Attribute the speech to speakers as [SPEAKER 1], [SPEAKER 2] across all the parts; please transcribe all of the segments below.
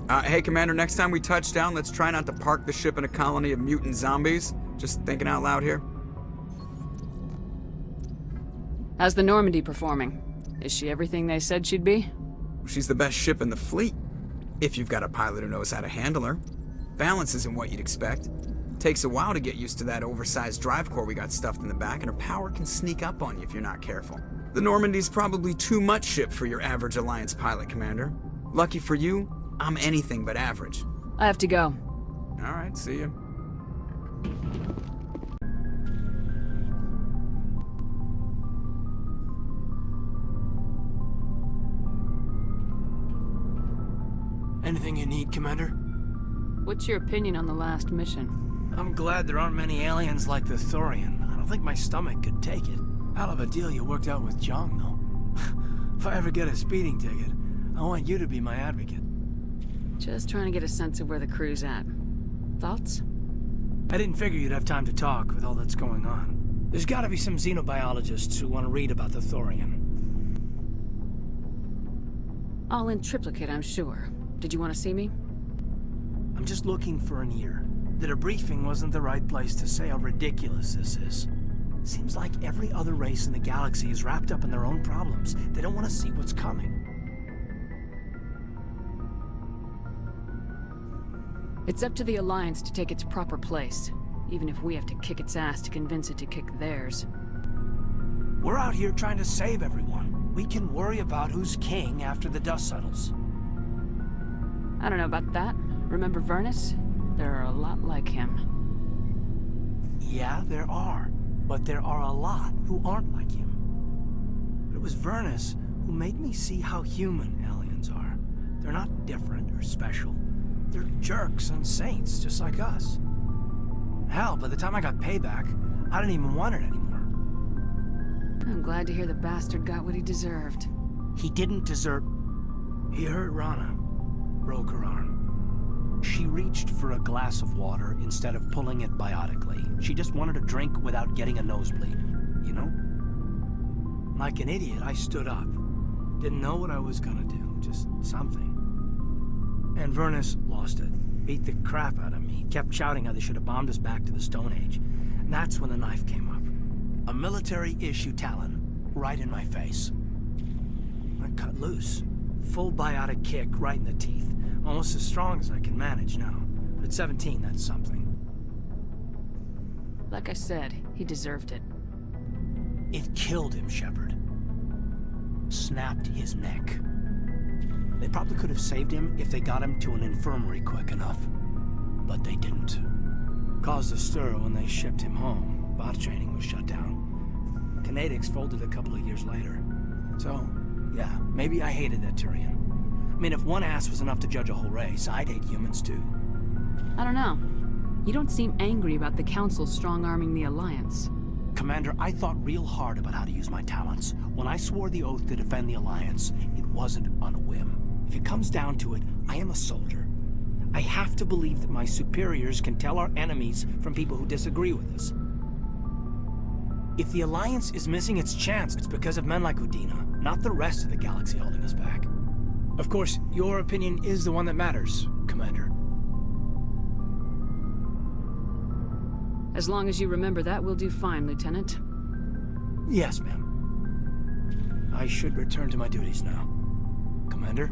[SPEAKER 1] Hey, Commander, next time we touch down, let's try not to park the ship in a colony of mutant zombies. Just thinking out loud here.
[SPEAKER 2] How's the Normandy performing? Is she everything they said she'd be?
[SPEAKER 1] She's the best ship in the fleet, if you've got a pilot who knows how to handle her. Balance isn't what you'd expect. Takes a while to get used to that oversized drive core we got stuffed in the back, and her power can sneak up on you if you're not careful. The Normandy's probably too much ship for your average Alliance pilot, Commander. Lucky for you, I'm anything but average.
[SPEAKER 2] I have to go.
[SPEAKER 1] All right, see you.
[SPEAKER 3] Anything you need, Commander?
[SPEAKER 2] What's your opinion on the last mission?
[SPEAKER 3] I'm glad there aren't many aliens like the Thorian. I don't think my stomach could take it. Hell of a deal you worked out with John, though. If I ever get a speeding ticket, I want you to be my advocate.
[SPEAKER 2] Just trying to get a sense of where the crew's at. Thoughts?
[SPEAKER 3] I didn't figure you'd have time to talk with all that's going on. There's gotta be some xenobiologists who want to read about the Thorian.
[SPEAKER 2] All in triplicate, I'm sure. Did you want to see me?
[SPEAKER 3] I'm just looking for an ear. The debriefing wasn't the right place to say how ridiculous this is. Seems like every other race in the galaxy is wrapped up in their own problems. They don't want to see what's coming.
[SPEAKER 2] It's up to the Alliance to take its proper place, even if we have to kick its ass to convince it to kick theirs.
[SPEAKER 3] We're out here trying to save everyone. We can worry about who's king after the dust settles.
[SPEAKER 2] I don't know about that. Remember Vernus? There are a lot like him.
[SPEAKER 3] Yeah, there are. But there are a lot who aren't like him. But it was Vernus who made me see how human aliens are. They're not different or special. They're jerks and saints, just like us. Hell, by the time I got payback, I didn't even want it anymore.
[SPEAKER 2] I'm glad to hear the bastard got what he deserved.
[SPEAKER 3] He didn't deserve... He hurt Rana. Broke her arm. She reached for a glass of water instead of pulling it biotically. She just wanted a drink without getting a nosebleed, you know? Like an idiot, I stood up. Didn't know what I was gonna do, just something. And Vernus lost it. Beat the crap out of me. Kept shouting how they should have bombed us back to the Stone Age. And that's when the knife came up. A military-issue talon, right in my face. I cut loose. Full biotic kick right in the teeth. Almost as strong as I can manage now. But at 17, that's something.
[SPEAKER 2] Like I said, he deserved it.
[SPEAKER 3] It killed him, Shepard. Snapped his neck. They probably could have saved him if they got him to an infirmary quick enough. But they didn't. Caused a stir when they shipped him home. Bot training was shut down. Kinetics folded a couple of years later. So, yeah, maybe I hated that Turian. I mean, if one ass was enough to judge a whole race, I'd hate humans too.
[SPEAKER 2] I don't know. You don't seem angry about the Council strong-arming the Alliance.
[SPEAKER 3] Commander, I thought real hard about how to use my talents. When I swore the oath to defend the Alliance, it wasn't on a whim. If it comes down to it, I am a soldier. I have to believe that my superiors can tell our enemies from people who disagree with us. If the Alliance is missing its chance, it's because of men like Udina, not the rest of the galaxy holding us back. Of course, your opinion is the one that matters, Commander.
[SPEAKER 2] As long as you remember that, we'll do fine, Lieutenant.
[SPEAKER 3] Yes, ma'am. I should return to my duties now. Commander?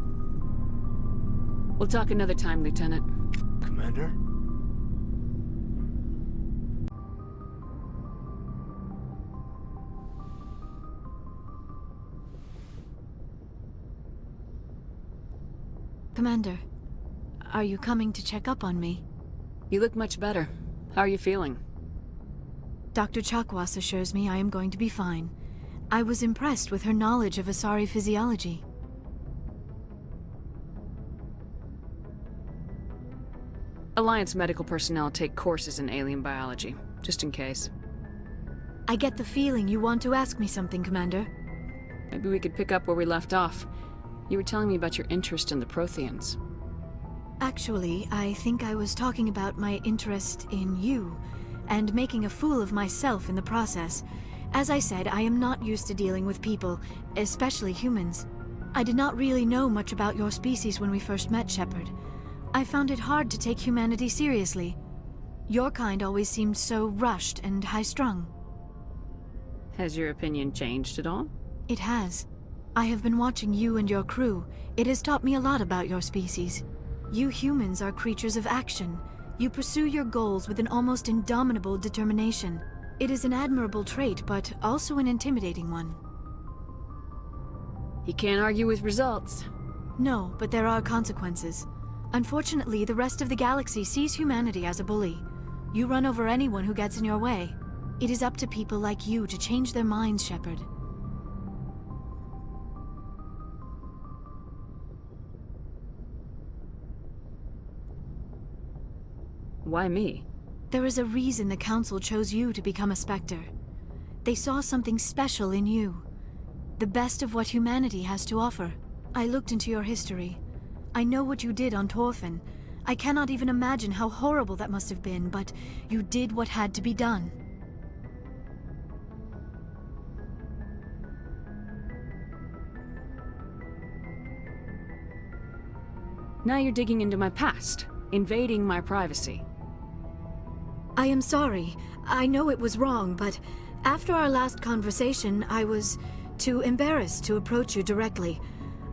[SPEAKER 2] We'll talk another time, Lieutenant.
[SPEAKER 3] Commander?
[SPEAKER 4] Commander, are you coming to check up on me?
[SPEAKER 2] You look much better. How are you feeling?
[SPEAKER 4] Dr. Chakwas assures me I am going to be fine. I was impressed with her knowledge of Asari physiology.
[SPEAKER 2] Alliance medical personnel take courses in alien biology, just in case.
[SPEAKER 4] I get the feeling you want to ask me something, Commander.
[SPEAKER 2] Maybe we could pick up where we left off. You were telling me about your interest in the Protheans.
[SPEAKER 4] Actually, I think I was talking about my interest in you, and making a fool of myself in the process. As I said, I am not used to dealing with people, especially humans. I did not really know much about your species when we first met, Shepard. I found it hard to take humanity seriously. Your kind always seemed so rushed and high-strung.
[SPEAKER 2] Has your opinion changed at all?
[SPEAKER 4] It has. I have been watching you and your crew. It has taught me a lot about your species. You humans are creatures of action. You pursue your goals with an almost indomitable determination. It is an admirable trait, but also an intimidating one.
[SPEAKER 2] You can't argue with results.
[SPEAKER 4] No, but there are consequences. Unfortunately, the rest of the galaxy sees humanity as a bully. You run over anyone who gets in your way. It is up to people like you to change their minds, Shepard.
[SPEAKER 2] Why me?
[SPEAKER 4] There is a reason the Council chose you to become a Spectre. They saw something special in you. The best of what humanity has to offer. I looked into your history. I know what you did on Torfin. I cannot even imagine how horrible that must have been, but you did what had to be done.
[SPEAKER 2] Now you're digging into my past, invading my privacy.
[SPEAKER 4] I am sorry. I know it was wrong, but after our last conversation, I was too embarrassed to approach you directly.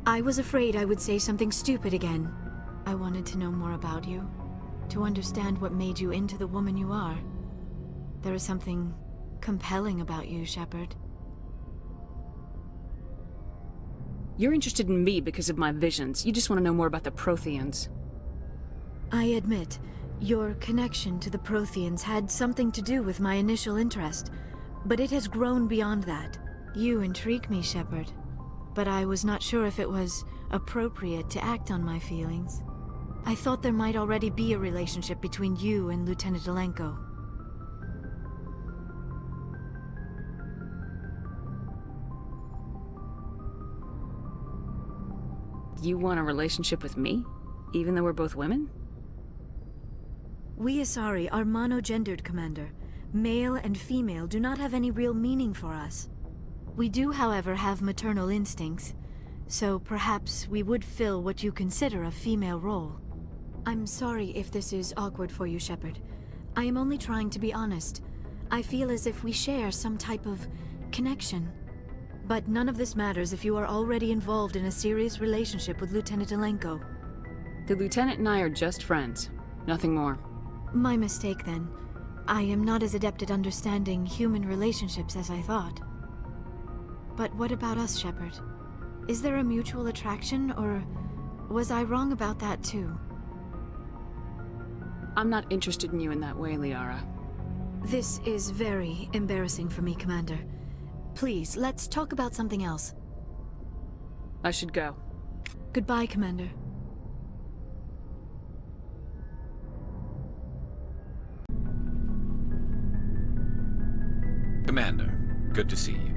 [SPEAKER 4] I was afraid I would say something stupid again. I wanted to know more about you, to understand what made you into the woman you are. There is something compelling about you, Shepard.
[SPEAKER 2] You're interested in me because of my visions. You just want to know more about the Protheans.
[SPEAKER 4] I admit, your connection to the Protheans had something to do with my initial interest, but it has grown beyond that. You intrigue me, Shepard, but I was not sure if it was appropriate to act on my feelings. I thought there might already be a relationship between you and Lieutenant Alenko.
[SPEAKER 2] You want a relationship with me? Even though we're both women?
[SPEAKER 4] We Asari are monogendered, Commander. Male and female do not have any real meaning for us. We do, however, have maternal instincts, so perhaps we would fill what you consider a female role. I'm sorry if this is awkward for you, Shepard. I am only trying to be honest. I feel as if we share some type of connection. But none of this matters if you are already involved in a serious relationship with Lieutenant Alenko.
[SPEAKER 2] The Lieutenant and I are just friends. Nothing more.
[SPEAKER 4] My mistake, then. I am not as adept at understanding human relationships as I thought. But what about us, Shepard? Is there a mutual attraction, or was I wrong about that too?
[SPEAKER 2] I'm not interested in you in that way, Liara.
[SPEAKER 4] This is very embarrassing for me, Commander. Please, let's talk about something else.
[SPEAKER 2] I should go.
[SPEAKER 4] Goodbye, Commander.
[SPEAKER 5] Commander, good to see you.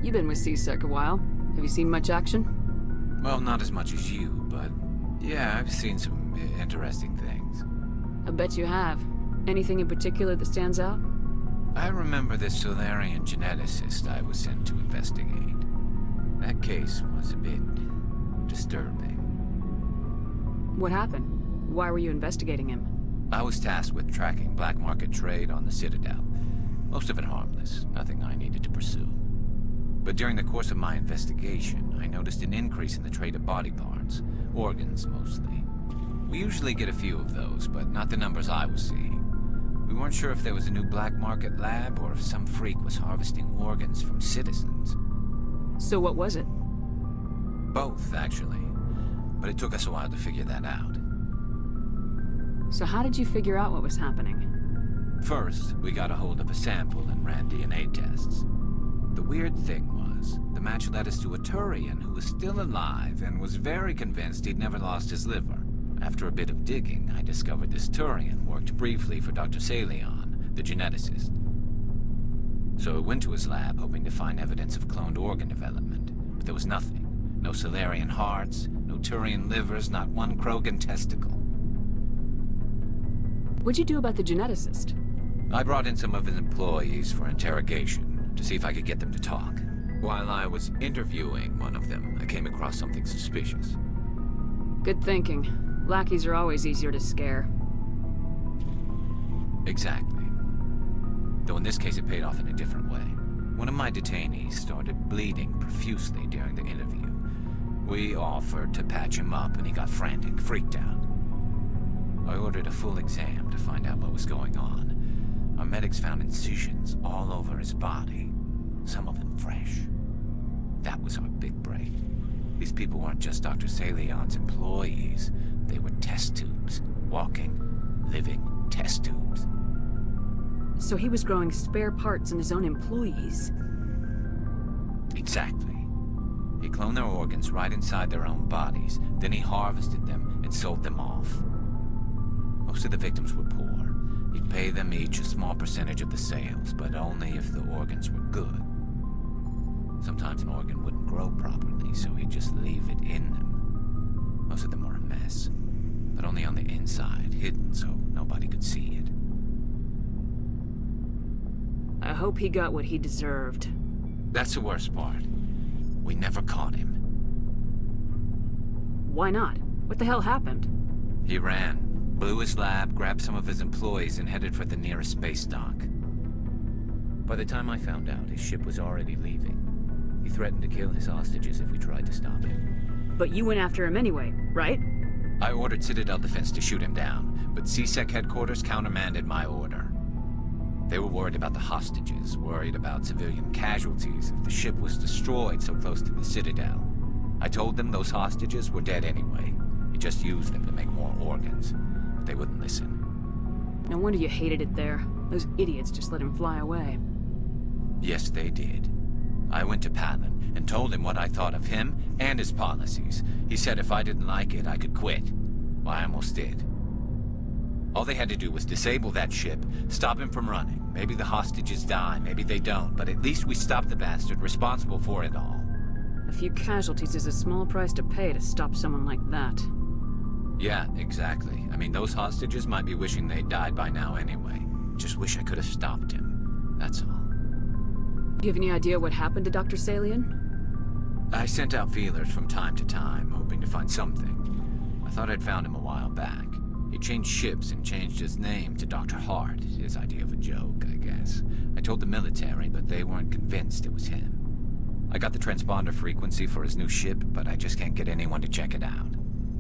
[SPEAKER 2] You've been with C-Sec a while. Have you seen much action?
[SPEAKER 5] Well, not as much as you, but yeah, I've seen some interesting things.
[SPEAKER 2] I bet you have. Anything in particular that stands out?
[SPEAKER 5] I remember this Solarian geneticist I was sent to investigate. That case was a bit disturbing.
[SPEAKER 2] What happened? Why were you investigating him?
[SPEAKER 5] I was tasked with tracking black market trade on the Citadel. Most of it harmless, nothing I needed to pursue. But during the course of my investigation, I noticed an increase in the trade of body parts, organs mostly. We usually get a few of those, but not the numbers I was seeing. We weren't sure if there was a new black market lab or if some freak was harvesting organs from citizens.
[SPEAKER 2] So what was it?
[SPEAKER 5] Both, actually. But it took us a while to figure that out.
[SPEAKER 2] So how did you figure out what was happening?
[SPEAKER 5] First, we got a hold of a sample and ran DNA tests. The weird thing was, the match led us to a Turian who was still alive and was very convinced he'd never lost his liver. After a bit of digging, I discovered this Turian worked briefly for Dr. Salion, the geneticist. So I went to his lab hoping to find evidence of cloned organ development, but there was nothing. No Solarian hearts, no Turian livers, not one Krogan testicle.
[SPEAKER 2] What'd you do about the geneticist?
[SPEAKER 5] I brought in some of his employees for interrogation, to see if I could get them to talk. While I was interviewing one of them, I came across something suspicious.
[SPEAKER 2] Good thinking. Lackeys are always easier to scare.
[SPEAKER 5] Exactly. Though in this case it paid off in a different way. One of my detainees started bleeding profusely during the interview. We offered to patch him up and he got frantic, freaked out. I ordered a full exam to find out what was going on. Our medics found incisions all over his body, some of them fresh. That was our big break. These people weren't just Dr. Salion's employees. They were test tubes. Walking, living test tubes.
[SPEAKER 2] So he was growing spare parts in his own employees.
[SPEAKER 5] Exactly. He cloned their organs right inside their own bodies. Then he harvested them and sold them off. Most of the victims were poor. He'd pay them each a small percentage of the sales, but only if the organs were good. Sometimes an organ wouldn't grow properly, so he'd just leave it in them. Most of them were a mess, but only on the inside, hidden so nobody could see it.
[SPEAKER 2] I hope he got what he deserved.
[SPEAKER 5] That's the worst part. We never caught him.
[SPEAKER 2] Why not? What the hell happened?
[SPEAKER 5] He ran, blew his lab, grabbed some of his employees, and headed for the nearest space dock. By the time I found out, his ship was already leaving. He threatened to kill his hostages if we tried to stop him.
[SPEAKER 2] But you went after him anyway, right?
[SPEAKER 5] I ordered Citadel Defense to shoot him down, but CSEC headquarters countermanded my order. They were worried about the hostages, worried about civilian casualties if the ship was destroyed so close to the Citadel. I told them those hostages were dead anyway. He just used them to make more organs. But they wouldn't listen.
[SPEAKER 2] No wonder you hated it there. Those idiots just let him fly away.
[SPEAKER 5] Yes, they did. I went to Palin and told him what I thought of him and his policies. He said if I didn't like it, I could quit. Well, I almost did. All they had to do was disable that ship, stop him from running. Maybe the hostages die, maybe they don't, but at least we stopped the bastard responsible for it all.
[SPEAKER 2] A few casualties is a small price to pay to stop someone like that.
[SPEAKER 5] Yeah, exactly. I mean, those hostages might be wishing they'd died by now anyway. Just wish I could have stopped him. That's all.
[SPEAKER 2] Do you have any idea what happened to Dr. Salion?
[SPEAKER 5] I sent out feelers from time to time, hoping to find something. I thought I'd found him a while back. He changed ships and changed his name to Dr. Hart, his idea of a joke, I guess. I told the military, but they weren't convinced it was him. I got the transponder frequency for his new ship, but I just can't get anyone to check it out.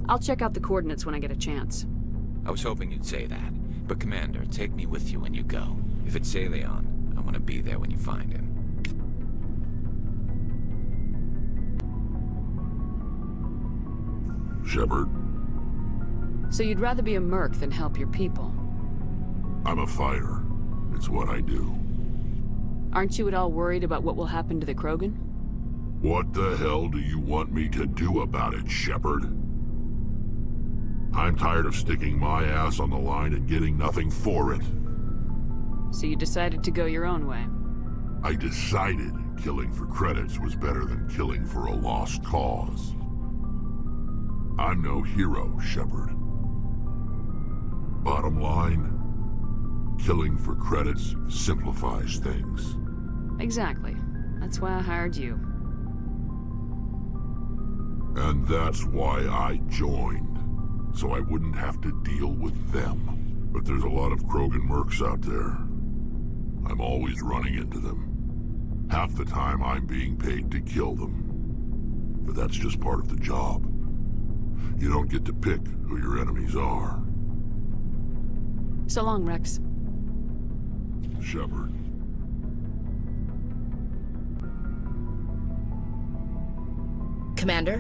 [SPEAKER 2] I'll check out the coordinates when I get a chance.
[SPEAKER 5] I was hoping you'd say that. But Commander, take me with you when you go. If it's Salion, I want to be there when you find him.
[SPEAKER 6] Shepard,
[SPEAKER 2] So you'd rather be a merc than help your people?
[SPEAKER 6] I'm a fighter. It's what I do.
[SPEAKER 2] Aren't you at all worried about what will happen to the Krogan?
[SPEAKER 6] What the hell do you want me to do about it, Shepard? I'm tired of sticking my ass on the line and getting nothing for it.
[SPEAKER 2] So you decided to go your own way?
[SPEAKER 6] I decided killing for credits was better than killing for a lost cause. I'm no hero, Shepard. Bottom line, killing for credits simplifies things.
[SPEAKER 2] Exactly. That's why I hired you.
[SPEAKER 6] And that's why I joined, so I wouldn't have to deal with them. But there's a lot of Krogan mercs out there. I'm always running into them. Half the time I'm being paid to kill them. But that's just part of the job. You don't get to pick who your enemies are.
[SPEAKER 2] So long, Rex.
[SPEAKER 6] Shepard.
[SPEAKER 7] Commander?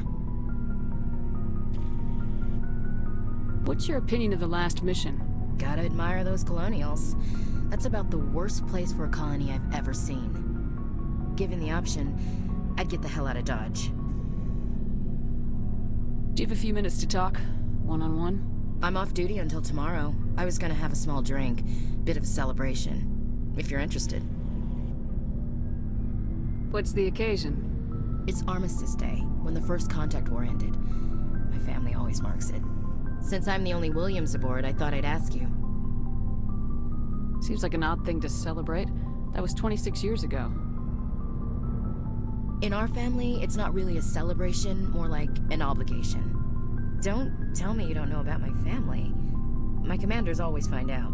[SPEAKER 2] What's your opinion of the last mission?
[SPEAKER 7] Gotta admire those colonials. That's about the worst place for a colony I've ever seen. Given the option, I'd get the hell out of Dodge.
[SPEAKER 2] Do you have a few minutes to talk? One-on-one?
[SPEAKER 7] I'm off duty until tomorrow. I was gonna have a small drink. Bit of a celebration. If you're interested.
[SPEAKER 2] What's the occasion?
[SPEAKER 7] It's Armistice Day, when the First Contact War ended. My family always marks it. Since I'm the only Williams aboard, I thought I'd ask you.
[SPEAKER 2] Seems like an odd thing to celebrate. That was 26 years ago.
[SPEAKER 7] In our family, it's not really a celebration, more like an obligation. Don't tell me you don't know about my family. My commanders always find out.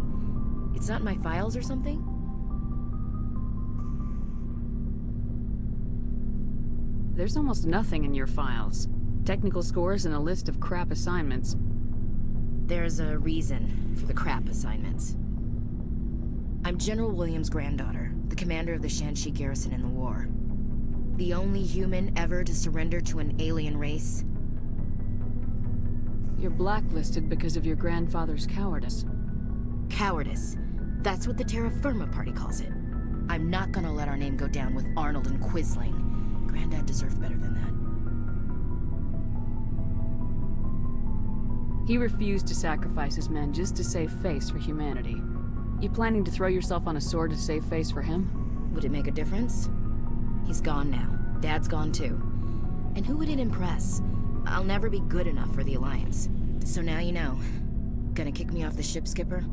[SPEAKER 7] It's not in my files or something?
[SPEAKER 2] There's almost nothing in your files. Technical scores and a list of crap assignments.
[SPEAKER 7] There's a reason for the crap assignments. I'm General Williams' granddaughter, the commander of the Shanxi garrison in the war. The only human ever to surrender to an alien race.
[SPEAKER 2] You're blacklisted because of your grandfather's cowardice.
[SPEAKER 7] Cowardice. That's what the Terra Firma party calls it. I'm not gonna let our name go down with Arnold and Quisling. Granddad deserved better than that.
[SPEAKER 2] He refused to sacrifice his men just to save face for humanity. You planning to throw yourself on a sword to save face for him?
[SPEAKER 7] Would it make a difference? He's gone now. Dad's gone too. And who would it impress? I'll never be good enough for the Alliance. So now you know. Gonna kick me off the ship, Skipper?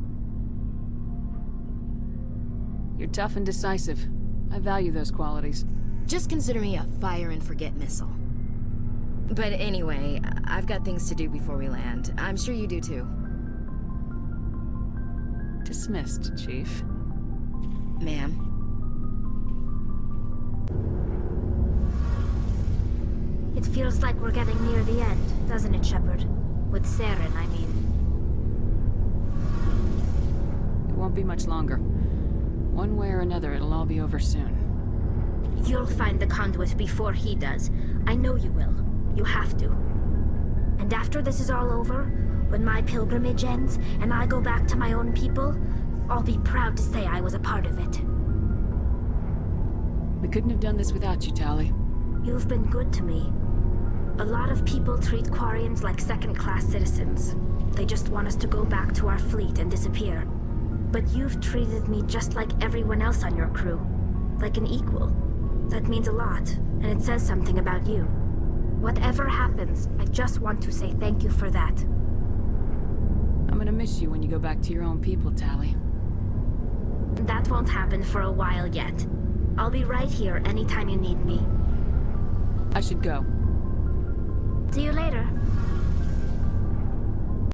[SPEAKER 2] You're tough and decisive. I value those qualities.
[SPEAKER 7] Just consider me a fire-and-forget missile. But anyway, I've got things to do before we land. I'm sure you do too.
[SPEAKER 2] Dismissed, Chief.
[SPEAKER 7] Ma'am.
[SPEAKER 4] It feels like we're getting near the end, doesn't it, Shepard? With Saren, I mean.
[SPEAKER 2] It won't be much longer. One way or another, it'll all be over soon.
[SPEAKER 4] You'll find the conduit before he does. I know you will. You have to. And after this is all over, when my pilgrimage ends and I go back to my own people, I'll be proud to say I was a part of it.
[SPEAKER 2] We couldn't have done this without you, Tali.
[SPEAKER 4] You've been good to me. A lot of people treat Quarians like second-class citizens. They just want us to go back to our fleet and disappear. But you've treated me just like everyone else on your crew. Like an equal. That means a lot, and it says something about you. Whatever happens, I just want to say thank you for that.
[SPEAKER 2] I'm gonna miss you when you go back to your own people, Tali.
[SPEAKER 4] That won't happen for a while yet. I'll be right here anytime you need me.
[SPEAKER 2] I should go.
[SPEAKER 4] See you later.